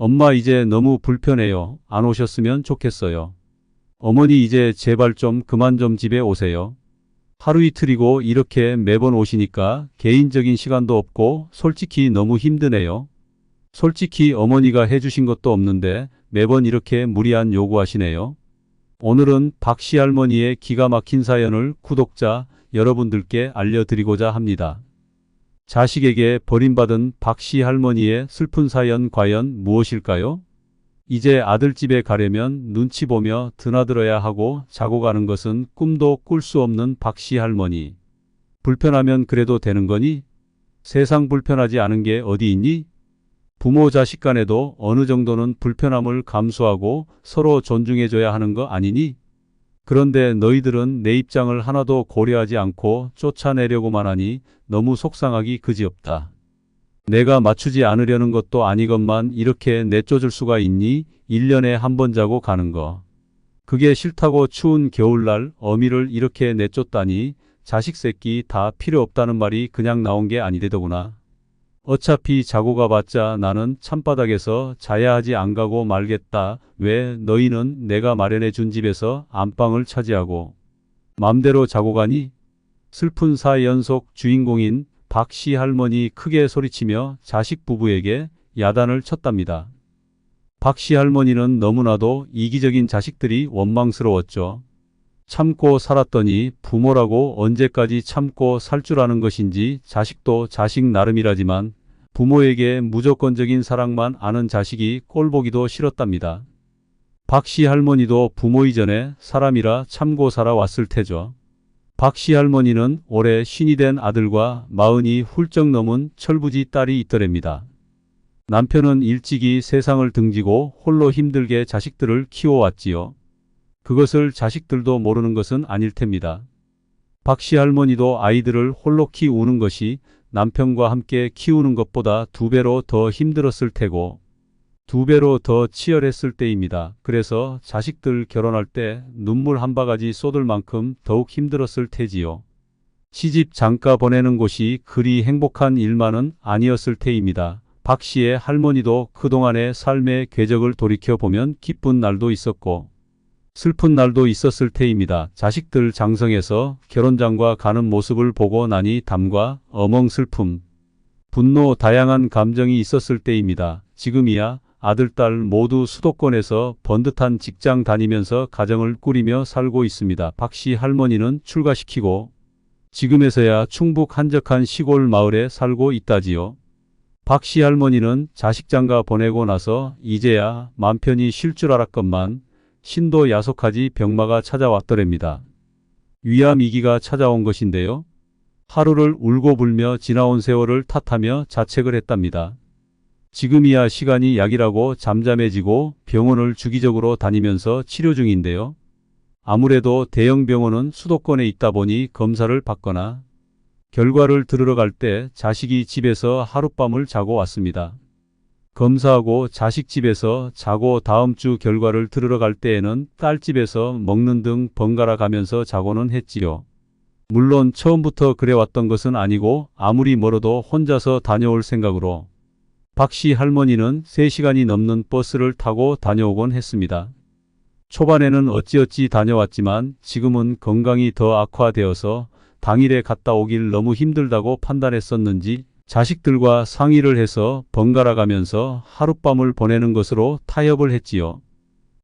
엄마 이제 너무 불편해요. 안 오셨으면 좋겠어요. 어머니 이제 제발 좀 그만 좀 집에 오세요. 하루 이틀이고 이렇게 매번 오시니까 개인적인 시간도 없고 솔직히 너무 힘드네요. 솔직히 어머니가 해주신 것도 없는데 매번 이렇게 무리한 요구하시네요. 오늘은 박씨 할머니의 기가 막힌 사연을 구독자 여러분들께 알려드리고자 합니다. 자식에게 버림받은 박씨 할머니의 슬픈 사연 과연 무엇일까요? 이제 아들 집에 가려면 눈치 보며 드나들어야 하고 자고 가는 것은 꿈도 꿀 수 없는 박씨 할머니. 불편하면 그래도 되는 거니? 세상 불편하지 않은 게 어디 있니? 부모 자식 간에도 어느 정도는 불편함을 감수하고 서로 존중해줘야 하는 거 아니니? 그런데 너희들은 내 입장을 하나도 고려하지 않고 쫓아내려고만 하니 너무 속상하기 그지없다. 내가 맞추지 않으려는 것도 아니건만 이렇게 내쫓을 수가 있니? 1년에 한 번 자고 가는 거. 그게 싫다고 추운 겨울날 어미를 이렇게 내쫓다니 자식 새끼 다 필요 없다는 말이 그냥 나온 게 아니되더구나. 어차피 자고 가봤자 나는 찬바닥에서 자야 하지 안 가고 말겠다. 왜 너희는 내가 마련해 준 집에서 안방을 차지하고 맘대로 자고 가니? 슬픈 사연 속 주인공인 박씨 할머니 크게 소리치며 자식 부부에게 야단을 쳤답니다. 박씨 할머니는 너무나도 이기적인 자식들이 원망스러웠죠. 참고 살았더니 부모라고 언제까지 참고 살 줄 아는 것인지 자식도 자식 나름이라지만 부모에게 무조건적인 사랑만 아는 자식이 꼴보기도 싫었답니다. 박씨 할머니도 부모 이전에 사람이라 참고 살아왔을 테죠. 박씨 할머니는 올해 신이 된 아들과 40이 훌쩍 넘은 철부지 딸이 있더랍니다. 남편은 일찍이 세상을 등지고 홀로 힘들게 자식들을 키워왔지요. 그것을 자식들도 모르는 것은 아닐 텐니다. 박씨 할머니도 아이들을 홀로 키우는 것이 남편과 함께 키우는 것보다 2배로 더 힘들었을 테고 2배로 더 치열했을 때입니다. 그래서 자식들 결혼할 때 눈물 한 바가지 쏟을 만큼 더욱 힘들었을 테지요. 시집 장가 보내는 곳이 그리 행복한 일만은 아니었을 테입니다. 박씨의 할머니도 그동안의 삶의 궤적을 돌이켜보면 기쁜 날도 있었고 슬픈 날도 있었을 테입니다. 자식들 장성해서 결혼장가 가는 모습을 보고 나니 담과 어멍 슬픔, 분노 다양한 감정이 있었을 때입니다. 지금이야 아들, 딸 모두 수도권에서 번듯한 직장 다니면서 가정을 꾸리며 살고 있습니다. 박씨 할머니는 출가시키고 지금에서야 충북 한적한 시골 마을에 살고 있다지요. 박씨 할머니는 자식 장가 보내고 나서 이제야 맘 편히 쉴 줄 알았건만 신도 야속하지 병마가 찾아왔더랍니다. 위암위기가 찾아온 것인데요. 하루를 울고 불며 지나온 세월을 탓하며 자책을 했답니다. 지금이야 시간이 약이라고 잠잠해지고 병원을 주기적으로 다니면서 치료 중인데요. 아무래도 대형 병원은 수도권에 있다 보니 검사를 받거나 결과를 들으러 갈 때 자식이 집에서 하룻밤을 자고 왔습니다. 검사하고 자식 집에서 자고 다음 주 결과를 들으러 갈 때에는 딸 집에서 먹는 등 번갈아 가면서 자고는 했지요. 물론 처음부터 그래왔던 것은 아니고 아무리 멀어도 혼자서 다녀올 생각으로 박씨 할머니는 3시간이 넘는 버스를 타고 다녀오곤 했습니다. 초반에는 어찌어찌 다녀왔지만 지금은 건강이 더 악화되어서 당일에 갔다 오길 너무 힘들다고 판단했었는지 자식들과 상의를 해서 번갈아 가면서 하룻밤을 보내는 것으로 타협을 했지요.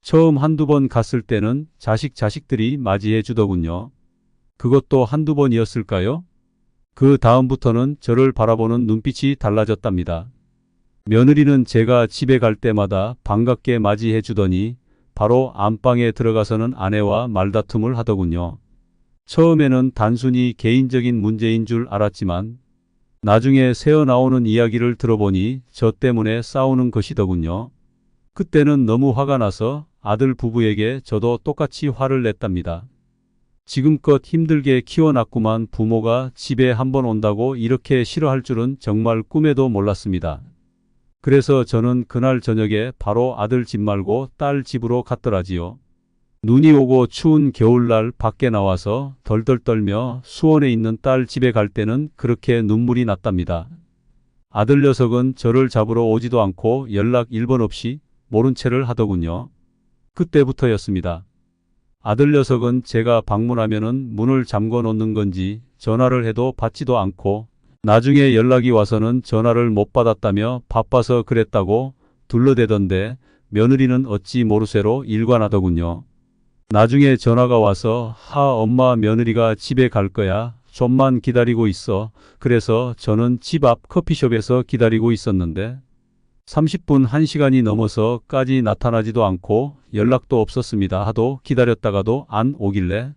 처음 한두 번 갔을 때는 자식들이 맞이해 주더군요. 그것도 한두 번이었을까요? 그 다음부터는 저를 바라보는 눈빛이 달라졌답니다. 며느리는 제가 집에 갈 때마다 반갑게 맞이해 주더니 바로 안방에 들어가서는 아내와 말다툼을 하더군요. 처음에는 단순히 개인적인 문제인 줄 알았지만 나중에 새어나오는 이야기를 들어보니 저 때문에 싸우는 것이더군요. 그때는 너무 화가 나서 아들 부부에게 저도 똑같이 화를 냈답니다. 지금껏 힘들게 키워놨구만 부모가 집에 한번 온다고 이렇게 싫어할 줄은 정말 꿈에도 몰랐습니다. 그래서 저는 그날 저녁에 바로 아들 집 말고 딸 집으로 갔더라지요. 눈이 오고 추운 겨울날 밖에 나와서 덜덜 떨며 수원에 있는 딸 집에 갈 때는 그렇게 눈물이 났답니다. 아들 녀석은 저를 잡으러 오지도 않고 연락 1번 없이 모른 체를 하더군요. 그때부터였습니다. 아들 녀석은 제가 방문하면은 문을 잠궈 놓는 건지 전화를 해도 받지도 않고 나중에 연락이 와서는 전화를 못 받았다며 바빠서 그랬다고 둘러대던데 며느리는 어찌 모르쇠로 일관하더군요. 나중에 전화가 와서 엄마 며느리가 집에 갈 거야. 좀만 기다리고 있어. 그래서 저는 집 앞 커피숍에서 기다리고 있었는데 30분 1시간이 넘어서까지 나타나지도 않고 연락도 없었습니다. 하도 기다렸다가도 안 오길래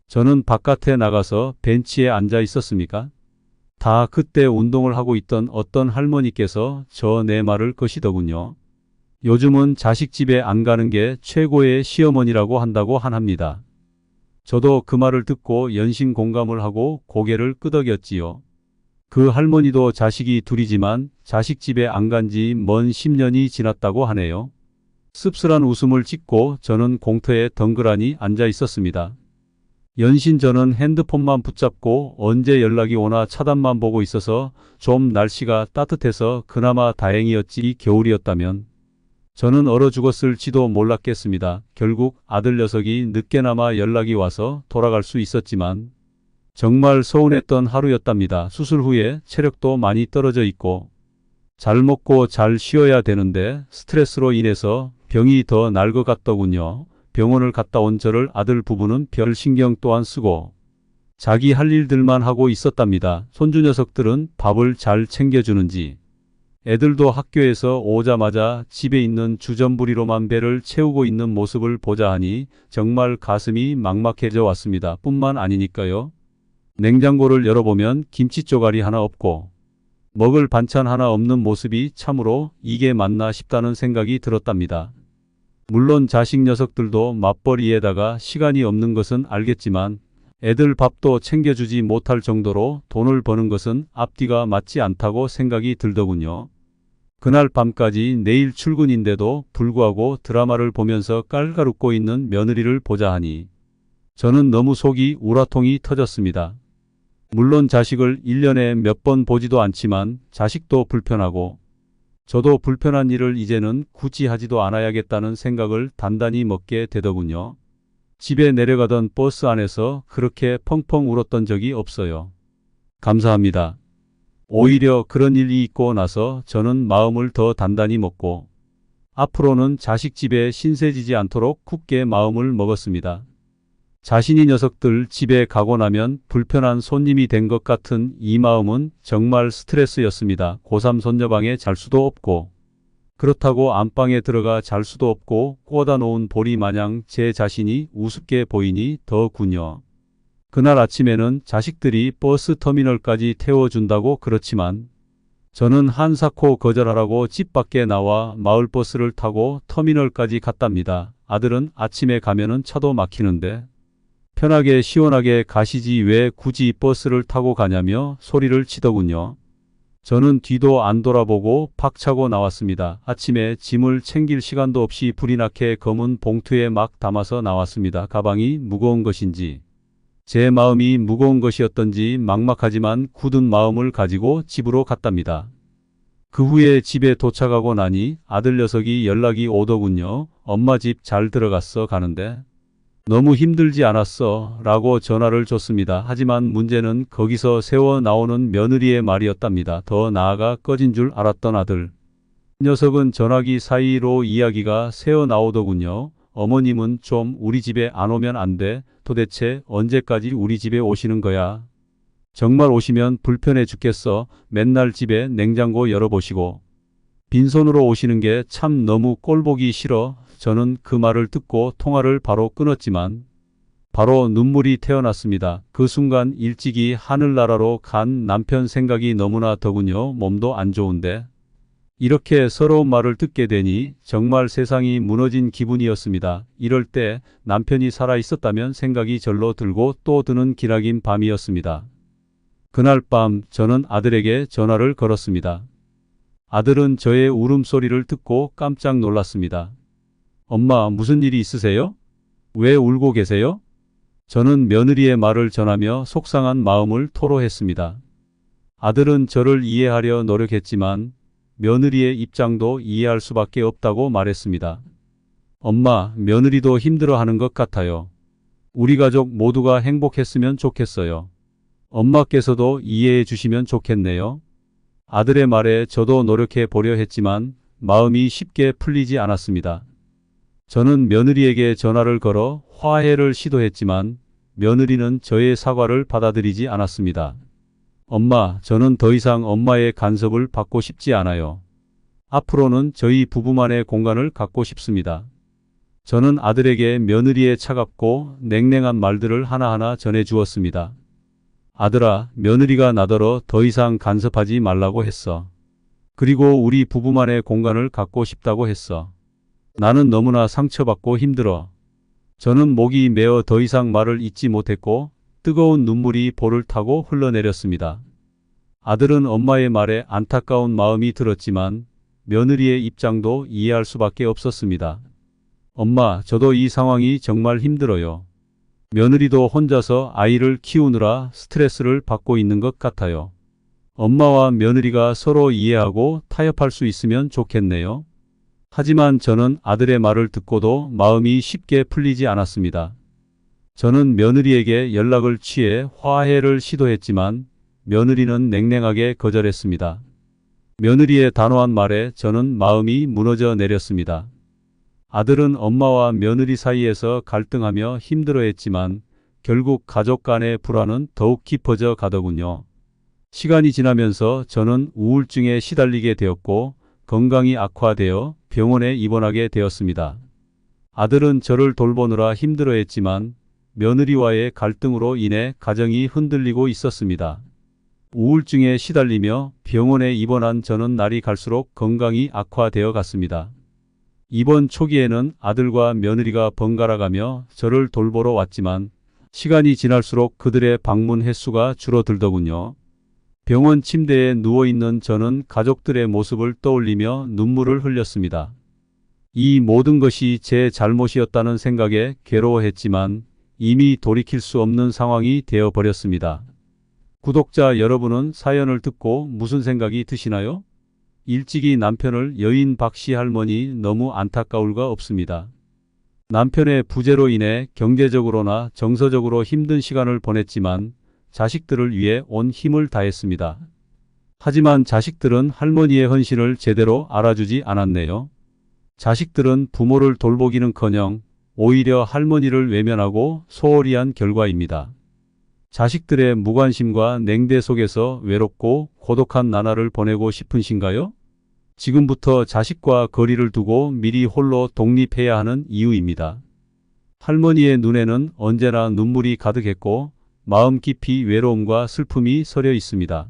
저는 바깥에 나가서 벤치에 앉아 있었습니까? 다 그때 운동을 하고 있던 어떤 할머니께서 내 말을 거시더군요. 요즘은 자식 집에 안 가는 게 최고의 시어머니라고 한다고 합니다. 저도 그 말을 듣고 연신 공감을 하고 고개를 끄덕였지요. 그 할머니도 자식이 둘이지만 자식 집에 안 간지 먼 10년이 지났다고 하네요. 씁쓸한 웃음을 짓고 저는 공터에 덩그러니 앉아 있었습니다. 연신 저는 핸드폰만 붙잡고 언제 연락이 오나 차단만 보고 있어서 좀 날씨가 따뜻해서 그나마 다행이었지 겨울이었다면 저는 얼어 죽었을지도 몰랐겠습니다. 결국 아들 녀석이 늦게나마 연락이 와서 돌아갈 수 있었지만 정말 서운했던 하루였답니다. 수술 후에 체력도 많이 떨어져 있고 잘 먹고 잘 쉬어야 되는데 스트레스로 인해서 병이 더 날 것 같더군요. 병원을 갔다 온 저를 아들 부부는 별 신경 또한 쓰고 자기 할 일들만 하고 있었답니다. 손주 녀석들은 밥을 잘 챙겨주는지 애들도 학교에서 오자마자 집에 있는 주전부리로만 배를 채우고 있는 모습을 보자 하니 정말 가슴이 막막해져 왔습니다. 뿐만 아니니까요. 냉장고를 열어보면 김치 쪼가리 하나 없고 먹을 반찬 하나 없는 모습이 참으로 이게 맞나 싶다는 생각이 들었답니다. 물론 자식 녀석들도 맞벌이에다가 시간이 없는 것은 알겠지만 애들 밥도 챙겨주지 못할 정도로 돈을 버는 것은 앞뒤가 맞지 않다고 생각이 들더군요. 그날 밤까지 내일 출근인데도 불구하고 드라마를 보면서 깔깔웃고 있는 며느리를 보자 하니 저는 너무 속이 우라통이 터졌습니다. 물론 자식을 1년에 몇 번 보지도 않지만 자식도 불편하고 저도 불편한 일을 이제는 굳이 하지도 않아야겠다는 생각을 단단히 먹게 되더군요. 집에 내려가던 버스 안에서 그렇게 펑펑 울었던 적이 없어요. 감사합니다. 오히려 그런 일이 있고 나서 저는 마음을 더 단단히 먹고 앞으로는 자식 집에 신세지지 않도록 굳게 마음을 먹었습니다. 자신이 녀석들 집에 가고 나면 불편한 손님이 된 것 같은 이 마음은 정말 스트레스였습니다. 고3 손녀방에 잘 수도 없고 그렇다고 안방에 들어가 잘 수도 없고 꽂아 놓은 보리 마냥 제 자신이 우습게 보이니 더군요. 그날 아침에는 자식들이 버스 터미널까지 태워준다고 그렇지만 저는 한사코 거절하라고 집 밖에 나와 마을버스를 타고 터미널까지 갔답니다. 아들은 아침에 가면은 차도 막히는데 편하게 시원하게 가시지 왜 굳이 버스를 타고 가냐며 소리를 치더군요. 저는 뒤도 안 돌아보고 팍차고 나왔습니다. 아침에 짐을 챙길 시간도 없이 불이 나게 검은 봉투에 막 담아서 나왔습니다. 가방이 무거운 것인지 제 마음이 무거운 것이었던지 막막하지만 굳은 마음을 가지고 집으로 갔답니다. 그 후에 집에 도착하고 나니 아들 녀석이 연락이 오더군요. 엄마 집 잘 들어갔어 가는데 너무 힘들지 않았어 라고 전화를 줬습니다. 하지만 문제는 거기서 새어 나오는 며느리의 말이었답니다. 더 나아가 꺼진 줄 알았던 아들 녀석은 전화기 사이로 이야기가 새어 나오더군요. 어머님은 좀 우리 집에 안 오면 안 돼. 도대체 언제까지 우리 집에 오시는 거야? 정말 오시면 불편해 죽겠어. 맨날 집에 냉장고 열어보시고 빈손으로 오시는 게 참 너무 꼴보기 싫어. 저는 그 말을 듣고 통화를 바로 끊었지만 바로 눈물이 태어났습니다. 그 순간 일찍이 하늘나라로 간 남편 생각이 너무나 더군요. 몸도 안 좋은데 이렇게 서러운 말을 듣게 되니 정말 세상이 무너진 기분이었습니다. 이럴 때 남편이 살아 있었다면 생각이 절로 들고 또 드는 기나긴 밤이었습니다. 그날 밤 저는 아들에게 전화를 걸었습니다. 아들은 저의 울음소리를 듣고 깜짝 놀랐습니다. 엄마, 무슨 일이 있으세요? 왜 울고 계세요? 저는 며느리의 말을 전하며 속상한 마음을 토로했습니다. 아들은 저를 이해하려 노력했지만 며느리의 입장도 이해할 수밖에 없다고 말했습니다. 엄마, 며느리도 힘들어하는 것 같아요. 우리 가족 모두가 행복했으면 좋겠어요. 엄마께서도 이해해 주시면 좋겠네요. 아들의 말에 저도 노력해 보려 했지만 마음이 쉽게 풀리지 않았습니다. 저는 며느리에게 전화를 걸어 화해를 시도했지만 며느리는 저의 사과를 받아들이지 않았습니다. 엄마, 저는 더 이상 엄마의 간섭을 받고 싶지 않아요. 앞으로는 저희 부부만의 공간을 갖고 싶습니다. 저는 아들에게 며느리의 차갑고 냉랭한 말들을 하나하나 전해 주었습니다. 아들아, 며느리가 나더러 더 이상 간섭하지 말라고 했어. 그리고 우리 부부만의 공간을 갖고 싶다고 했어. 나는 너무나 상처받고 힘들어. 저는 목이 메어 더 이상 말을 잇지 못했고 뜨거운 눈물이 볼을 타고 흘러내렸습니다. 아들은 엄마의 말에 안타까운 마음이 들었지만 며느리의 입장도 이해할 수밖에 없었습니다. 엄마, 저도 이 상황이 정말 힘들어요. 며느리도 혼자서 아이를 키우느라 스트레스를 받고 있는 것 같아요. 엄마와 며느리가 서로 이해하고 타협할 수 있으면 좋겠네요. 하지만 저는 아들의 말을 듣고도 마음이 쉽게 풀리지 않았습니다. 저는 며느리에게 연락을 취해 화해를 시도했지만 며느리는 냉랭하게 거절했습니다. 며느리의 단호한 말에 저는 마음이 무너져 내렸습니다. 아들은 엄마와 며느리 사이에서 갈등하며 힘들어했지만 결국 가족 간의 불화는 더욱 깊어져 가더군요. 시간이 지나면서 저는 우울증에 시달리게 되었고 건강이 악화되어 병원에 입원하게 되었습니다. 아들은 저를 돌보느라 힘들어했지만 며느리와의 갈등으로 인해 가정이 흔들리고 있었습니다. 우울증에 시달리며 병원에 입원한 저는 날이 갈수록 건강이 악화되어 갔습니다. 입원 초기에는 아들과 며느리가 번갈아가며 저를 돌보러 왔지만 시간이 지날수록 그들의 방문 횟수가 줄어들더군요. 병원 침대에 누워있는 저는 가족들의 모습을 떠올리며 눈물을 흘렸습니다. 이 모든 것이 제 잘못이었다는 생각에 괴로워했지만 이미 돌이킬 수 없는 상황이 되어버렸습니다. 구독자 여러분은 사연을 듣고 무슨 생각이 드시나요? 일찍이 남편을 여인 박씨 할머니 너무 안타까울까 없습니다. 남편의 부재로 인해 경제적으로나 정서적으로 힘든 시간을 보냈지만 자식들을 위해 온 힘을 다했습니다. 하지만 자식들은 할머니의 헌신을 제대로 알아주지 않았네요. 자식들은 부모를 돌보기는커녕 오히려 할머니를 외면하고 소홀히 한 결과입니다. 자식들의 무관심과 냉대 속에서 외롭고 고독한 나날을 보내고 싶으신가요? 지금부터 자식과 거리를 두고 미리 홀로 독립해야 하는 이유입니다. 할머니의 눈에는 언제나 눈물이 가득했고 마음 깊이 외로움과 슬픔이 서려 있습니다.